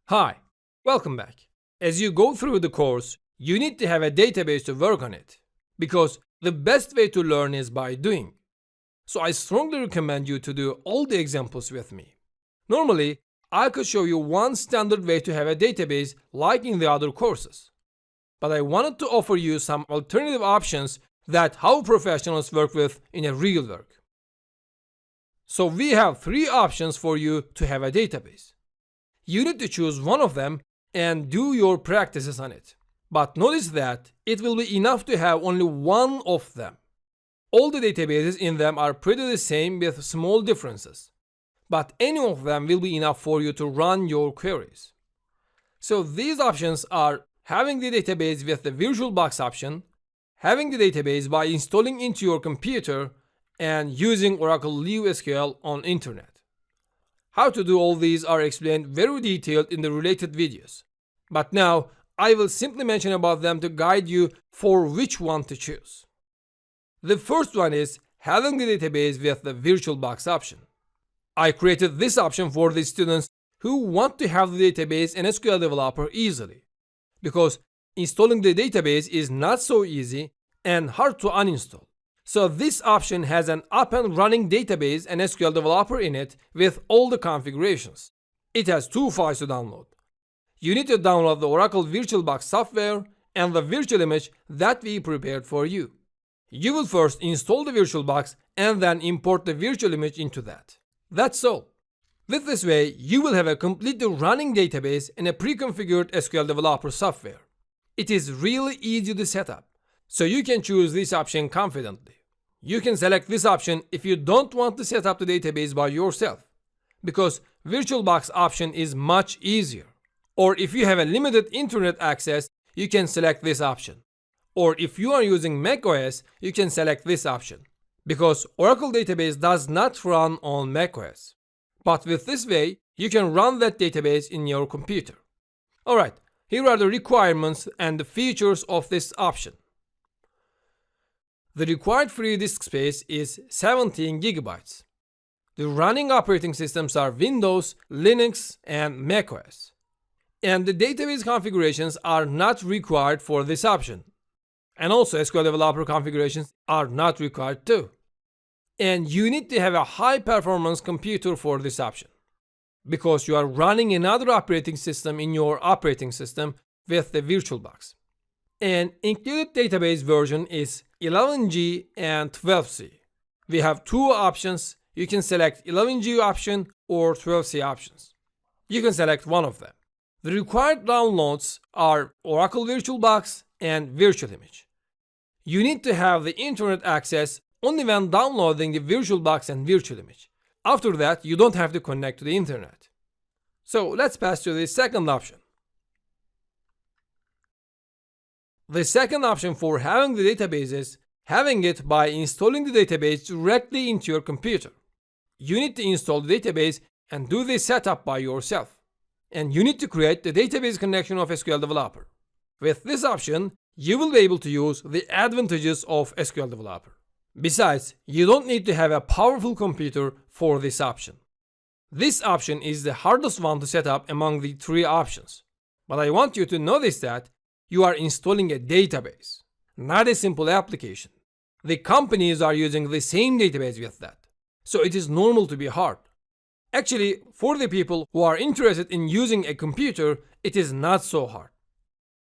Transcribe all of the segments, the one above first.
Hi, welcome back. As you go through the course, you need to have a database to work on it, because the best way to learn is by doing. So I strongly recommend you to do all the examples with me. Normally, I could show you one standard way to have a database like in the other courses. But I wanted to offer you some alternative options that how professionals work with in a real work. So we have three options for you to have a database. You need to choose one of them and do your practices on it. But notice that it will be enough to have only one of them. All the databases in them are pretty the same with small differences. But any of them will be enough for you to run your queries. So these options are having the database with the VirtualBox option, having the database by installing into your computer, and using Oracle LiveSQL on internet. How to do all these are explained very detailed in the related videos. But now, I will simply mention about them to guide you for which one to choose. The first one is having the database with the VirtualBox option. I created this option for the students who want to have the database and SQL developer easily, because installing the database is not so easy and hard to uninstall. So this option has an up and running database and SQL developer in it with all the configurations. It has two files to download. You need to download the Oracle VirtualBox software and the virtual image that we prepared for you. You will first install the VirtualBox and then import the virtual image into that. That's all. With this way, you will have a completely running database and a pre-configured SQL developer software. It is really easy to set up, so you can choose this option confidently. You can select this option if you don't want to set up the database by yourself, because VirtualBox option is much easier. Or if you have a limited internet access, you can select this option. Or if you are using macOS, you can select this option, because Oracle database does not run on macOS. But with this way, you can run that database in your computer. Alright, here are the requirements and the features of this option. The required free disk space is 17 GB. The running operating systems are Windows, Linux, and macOS. And the database configurations are not required for this option. And also SQL developer configurations are not required too. And you need to have a high performance computer for this option, because you are running another operating system in your operating system with the VirtualBox. And included database version is 11G and 12C. We have two options. You can select 11G option or 12C options. You can select one of them. The required downloads are Oracle VirtualBox and Virtual Image. You need to have the internet access only when downloading the VirtualBox and Virtual Image. After that, you don't have to connect to the internet. So let's pass to the second option. The second option for having the database is having it by installing the database directly into your computer. You need to install the database and do the setup by yourself. And you need to create the database connection of SQL Developer. With this option, you will be able to use the advantages of SQL Developer. Besides, you don't need to have a powerful computer for this option. This option is the hardest one to set up among the three options. But I want you to notice that you are installing a database, not a simple application. The companies are using the same database with that, so it is normal to be hard. Actually, for the people who are interested in using a computer, it is not so hard.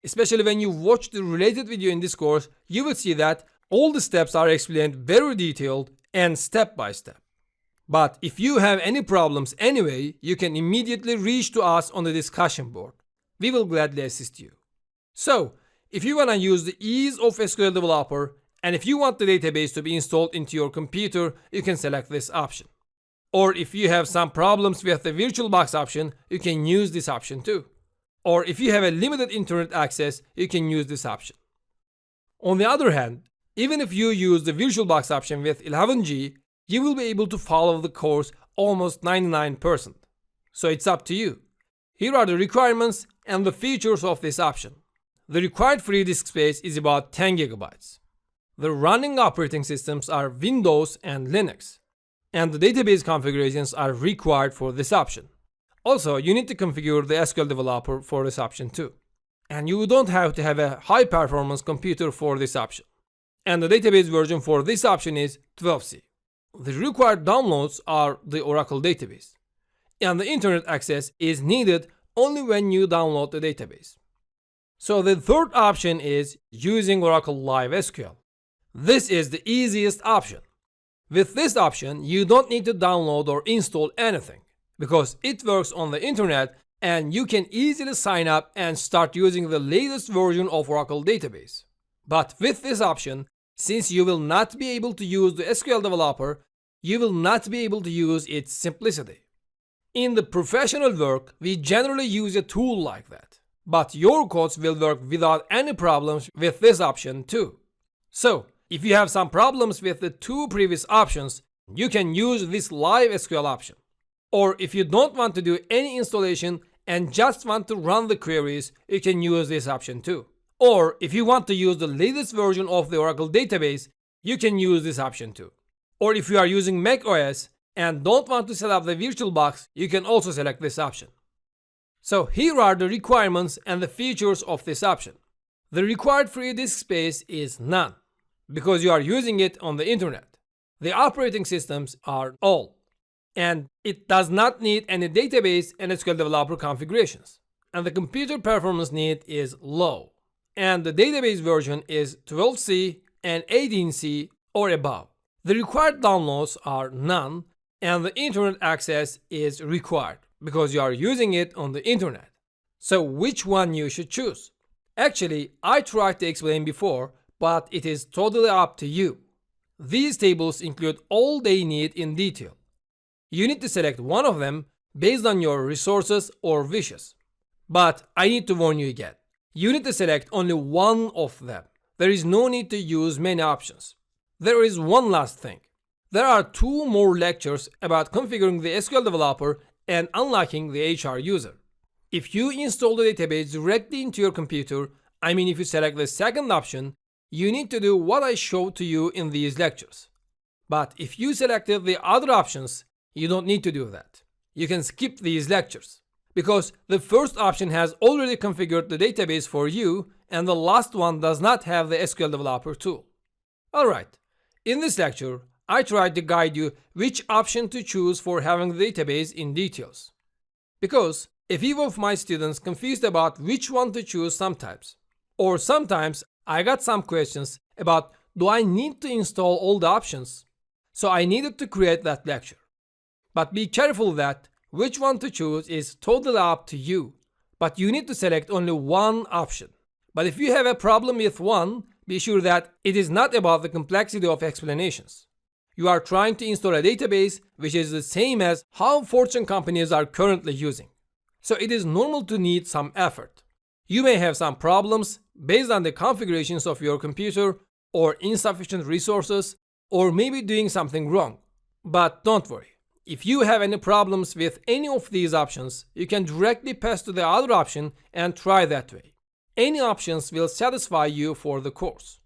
Especially when you watch the related video in this course, you will see that all the steps are explained very detailed and step by step. But if you have any problems anyway, you can immediately reach to us on the discussion board. We will gladly assist you. So, if you want to use the ease of SQL Developer, and if you want the database to be installed into your computer, you can select this option. Or if you have some problems with the VirtualBox option, you can use this option too. Or if you have a limited internet access, you can use this option. On the other hand, even if you use the VirtualBox option with 11G, you will be able to follow the course almost 99%. So it's up to you. Here are the requirements and the features of this option. The required free disk space is about 10 GB. The running operating systems are Windows and Linux, and the database configurations are required for this option. Also, you need to configure the SQL developer for this option too. And you don't have to have a high performance computer for this option. And the database version for this option is 12c. The required downloads are the Oracle database. And the internet access is needed only when you download the database. So the third option is using Oracle Live SQL. This is the easiest option. With this option, you don't need to download or install anything because it works on the internet and you can easily sign up and start using the latest version of Oracle database. But with this option, since you will not be able to use the SQL developer, you will not be able to use its simplicity. In the professional work, we generally use a tool like that. But your codes will work without any problems with this option too. So, if you have some problems with the two previous options, you can use this Live SQL option. Or if you don't want to do any installation and just want to run the queries, you can use this option too. Or if you want to use the latest version of the Oracle database, you can use this option too. Or if you are using Mac OS and don't want to set up the VirtualBox, you can also select this option. So here are the requirements and the features of this option. The required free disk space is none, because you are using it on the internet. The operating systems are all. And it does not need any database and SQL developer configurations. And the computer performance need is low. And the database version is 12c and 18c or above. The required downloads are none, and the internet access is required because you are using it on the internet. So which one you should choose? Actually, I tried to explain before, but it is totally up to you. These tables include all they need in detail. You need to select one of them based on your resources or wishes. But I need to warn you again. You need to select only one of them. There is no need to use many options. There is one last thing. There are 2 more lectures about configuring the SQL developer and unlocking the HR user. If you install the database directly into your computer, if you select the second option, you need to do what I showed to you in these lectures. But if you selected the other options, you don't need to do that. You can skip these lectures because the first option has already configured the database for you and the last one does not have the SQL developer tool. Alright, in this lecture, I tried to guide you which option to choose for having the database in details. Because a few of my students confused about which one to choose sometimes. Or sometimes I got some questions about do I need to install all the options? So I needed to create that lecture. But be careful that which one to choose is totally up to you. But you need to select only one option. But if you have a problem with one, be sure that it is not about the complexity of explanations. You are trying to install a database which is the same as how Fortune companies are currently using. So it is normal to need some effort. You may have some problems based on the configurations of your computer or insufficient resources or maybe doing something wrong. But don't worry. If you have any problems with any of these options, you can directly pass to the other option and try that way. Any options will satisfy you for the course.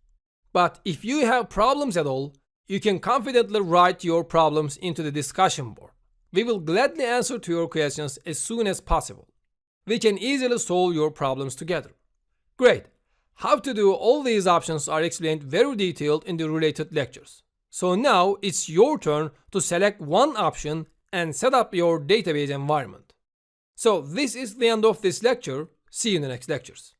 But if you have problems at all, you can confidently write your problems into the discussion board. We will gladly answer to your questions as soon as possible. We can easily solve your problems together. Great! How to do all these options are explained very detailed in the related lectures. So now it's your turn to select one option and set up your database environment. So this is the end of this lecture. See you in the next lectures.